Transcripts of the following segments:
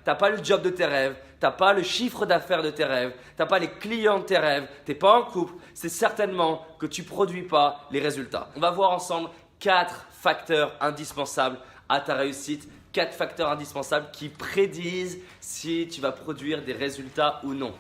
t'as pas le job de tes rêves, t'as pas le chiffre d'affaires de tes rêves, t'as pas les clients de tes rêves, t'es pas en couple, c'est certainement que tu produis pas les résultats. On va voir ensemble 4 facteurs indispensables à ta réussite, 4 facteurs indispensables qui prédisent si tu vas produire des résultats ou non.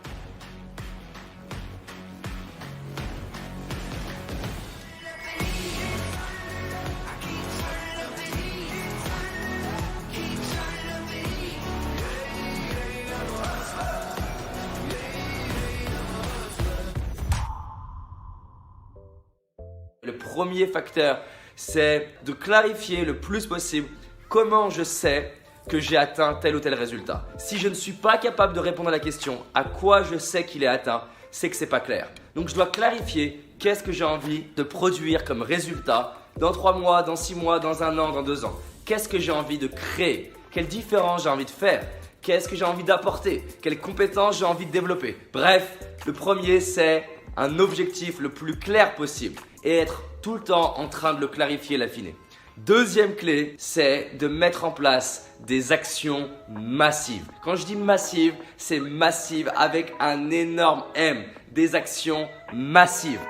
Le premier facteur, c'est de clarifier le plus possible comment je sais que j'ai atteint tel ou tel résultat. Si je ne suis pas capable de répondre à la question à quoi je sais qu'il est atteint, c'est que c'est pas clair. Donc je dois clarifier qu'est-ce que j'ai envie de produire comme résultat dans 3 mois, dans 6 mois, dans 1 an, dans 2 ans. Qu'est-ce que j'ai envie de créer? Quelle différence j'ai envie de faire? Qu'est-ce que j'ai envie d'apporter? Quelles compétences j'ai envie de développer? Bref, le premier c'est un objectif le plus clair possible et être tout le temps en train de le clarifier et l'affiner. Deuxième clé, c'est de mettre en place des actions massives. Quand je dis massive, c'est massive avec un énorme M. Des actions massives.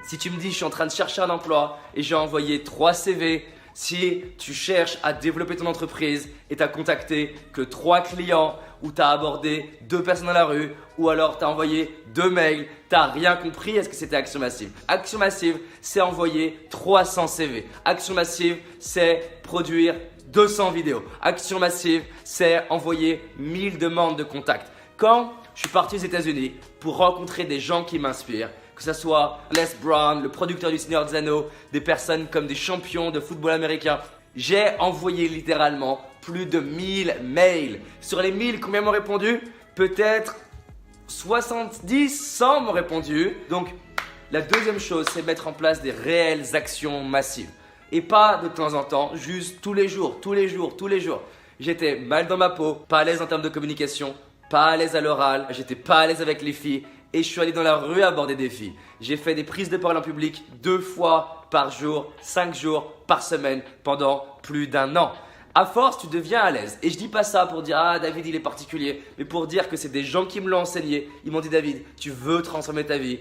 Si tu me dis je suis en train de chercher un emploi et j'ai envoyé 3 CV, si tu cherches à développer ton entreprise et tu n'as contacté que 3 clients ou tu as abordé 2 personnes dans la rue ou alors tu as envoyé 2 mails, tu n'as rien compris, est-ce que c'était action massive? Action massive, c'est envoyer 300 CV. Action massive, c'est produire 200 vidéos. Action massive, c'est envoyer 1000 demandes de contact. Quand je suis parti aux États-Unis pour rencontrer des gens qui m'inspirent, que ce soit Les Brown, le producteur du Seigneur des Anneaux, des personnes comme des champions de football américain, j'ai envoyé littéralement plus de 1000 mails. Sur les 1000, combien m'ont répondu? Peut-être 70, 100 m'ont répondu. Donc, la deuxième chose, c'est mettre en place des réelles actions massives. Et pas de temps en temps, juste tous les jours. J'étais mal dans ma peau, pas à l'aise en termes de communication, pas à l'aise à l'oral, j'étais pas à l'aise avec les filles. Et je suis allé dans la rue aborder des filles. J'ai fait des prises de parole en public 2 fois par jour, 5 jours par semaine pendant plus d'1 an. À force, tu deviens à l'aise. Et je dis pas ça pour dire « Ah, David, il est particulier », mais pour dire que c'est des gens qui me l'ont enseigné. Ils m'ont dit « David, tu veux transformer ta vie,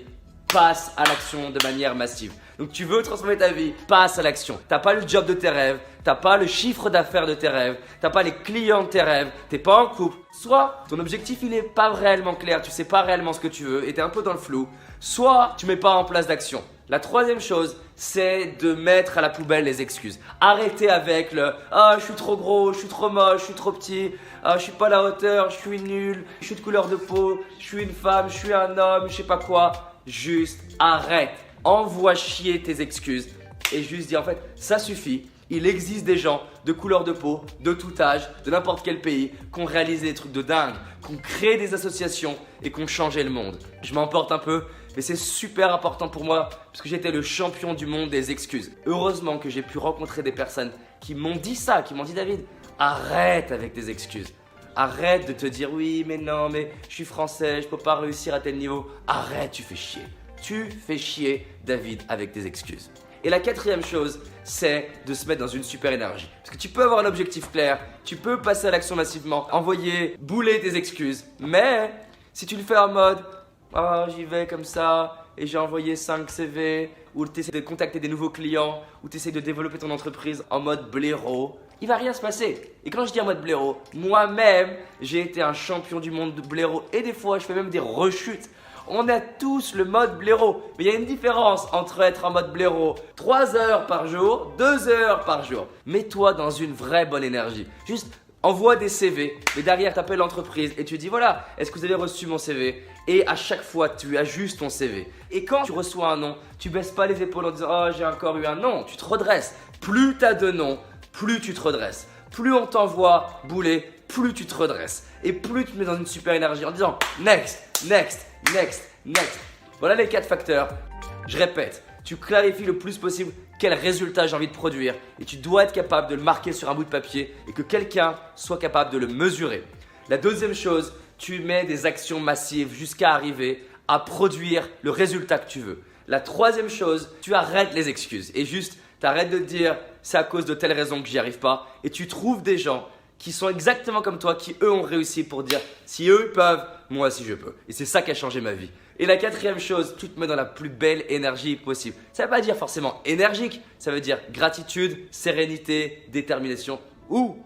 passe à l'action de manière massive. » Donc tu veux transformer ta vie, passe à l'action. T'as pas le job de tes rêves, t'as pas le chiffre d'affaires de tes rêves, t'as pas les clients de tes rêves, t'es pas en couple. Soit ton objectif il est pas réellement clair, tu sais pas réellement ce que tu veux et t'es un peu dans le flou. Soit tu mets pas en place d'action. La troisième chose, c'est de mettre à la poubelle les excuses. Arrêtez avec le « Ah, je suis trop gros, je suis trop moche, je suis trop petit, ah, je suis pas à la hauteur, je suis nul, je suis de couleur de peau, je suis une femme, je suis un homme, je sais pas quoi. » Juste arrête. Envoie chier tes excuses et juste dis en fait ça suffit. Il existe des gens de couleur de peau, de tout âge, de n'importe quel pays qui ont réalisé des trucs de dingue, qui ont créé des associations et qui ont changé le monde. Je m'emporte un peu, mais c'est super important pour moi parce que j'étais le champion du monde des excuses. Heureusement que j'ai pu rencontrer des personnes qui m'ont dit ça, qui m'ont dit David, arrête avec tes excuses. Arrête de te dire oui mais non mais je suis français, je peux pas réussir à tel niveau. Arrête, tu fais chier. Tu fais chier David avec tes excuses. Et la quatrième chose, c'est de se mettre dans une super énergie. Parce que tu peux avoir un objectif clair, tu peux passer à l'action massivement, envoyer, bouler tes excuses. Mais si tu le fais en mode « Oh, j'y vais comme ça et j'ai envoyé 5 CV » ou tu essaies de contacter des nouveaux clients ou tu essaies de développer ton entreprise en mode blaireau, il va rien se passer. Et quand je dis en mode blaireau, moi-même, j'ai été un champion du monde de blaireau et des fois, je fais même des rechutes. On a tous le mode blaireau, mais il y a une différence entre être en mode blaireau 3 heures par jour, 2 heures par jour. Mets-toi dans une vraie bonne énergie. Juste envoie des CV, mais derrière tu appelles l'entreprise et tu dis voilà, est-ce que vous avez reçu mon CV? Et à chaque fois tu ajustes ton CV. Et quand tu reçois un non, tu baisses pas les épaules en disant oh j'ai encore eu un non, tu te redresses. Plus tu as de non, plus tu te redresses. Plus on t'envoie bouler, plus tu te redresses. Et plus tu te mets dans une super énergie en disant next, next, next, next. Voilà les 4 facteurs. Je répète, tu clarifies le plus possible quel résultat j'ai envie de produire et tu dois être capable de le marquer sur un bout de papier et que quelqu'un soit capable de le mesurer. La deuxième chose, tu mets des actions massives jusqu'à arriver à produire le résultat que tu veux. La troisième chose, tu arrêtes les excuses et juste tu arrêtes de te dire c'est à cause de telle raison que j'y arrive pas et tu trouves des gens qui sont exactement comme toi, qui eux ont réussi pour dire si eux peuvent, moi aussi je peux. Et c'est ça qui a changé ma vie. Et la quatrième chose, tu te mets dans la plus belle énergie possible. Ça ne veut pas dire forcément énergique, ça veut dire gratitude, sérénité, détermination ou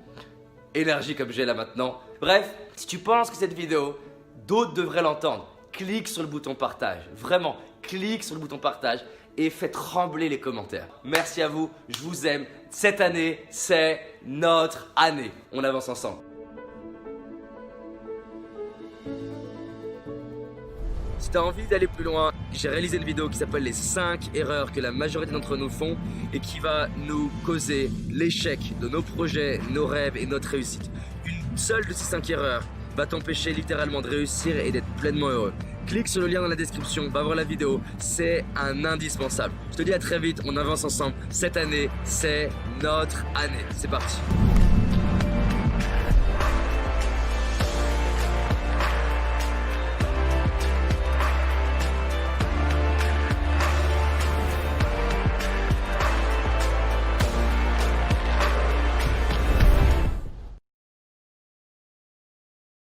énergie comme j'ai là maintenant. Bref, si tu penses que cette vidéo, d'autres devraient l'entendre, clique sur le bouton partage. Vraiment, clique sur le bouton partage et fais trembler les commentaires. Merci à vous, je vous aime. Cette année, c'est notre année. On avance ensemble. Si tu as envie d'aller plus loin, j'ai réalisé une vidéo qui s'appelle les 5 erreurs que la majorité d'entre nous font et qui va nous causer l'échec de nos projets, nos rêves et notre réussite. Une seule de ces 5 erreurs va t'empêcher littéralement de réussir et d'être pleinement heureux. Clique sur le lien dans la description, va voir la vidéo, c'est un indispensable. Je te dis à très vite, on avance ensemble. Cette année, c'est notre année. C'est parti.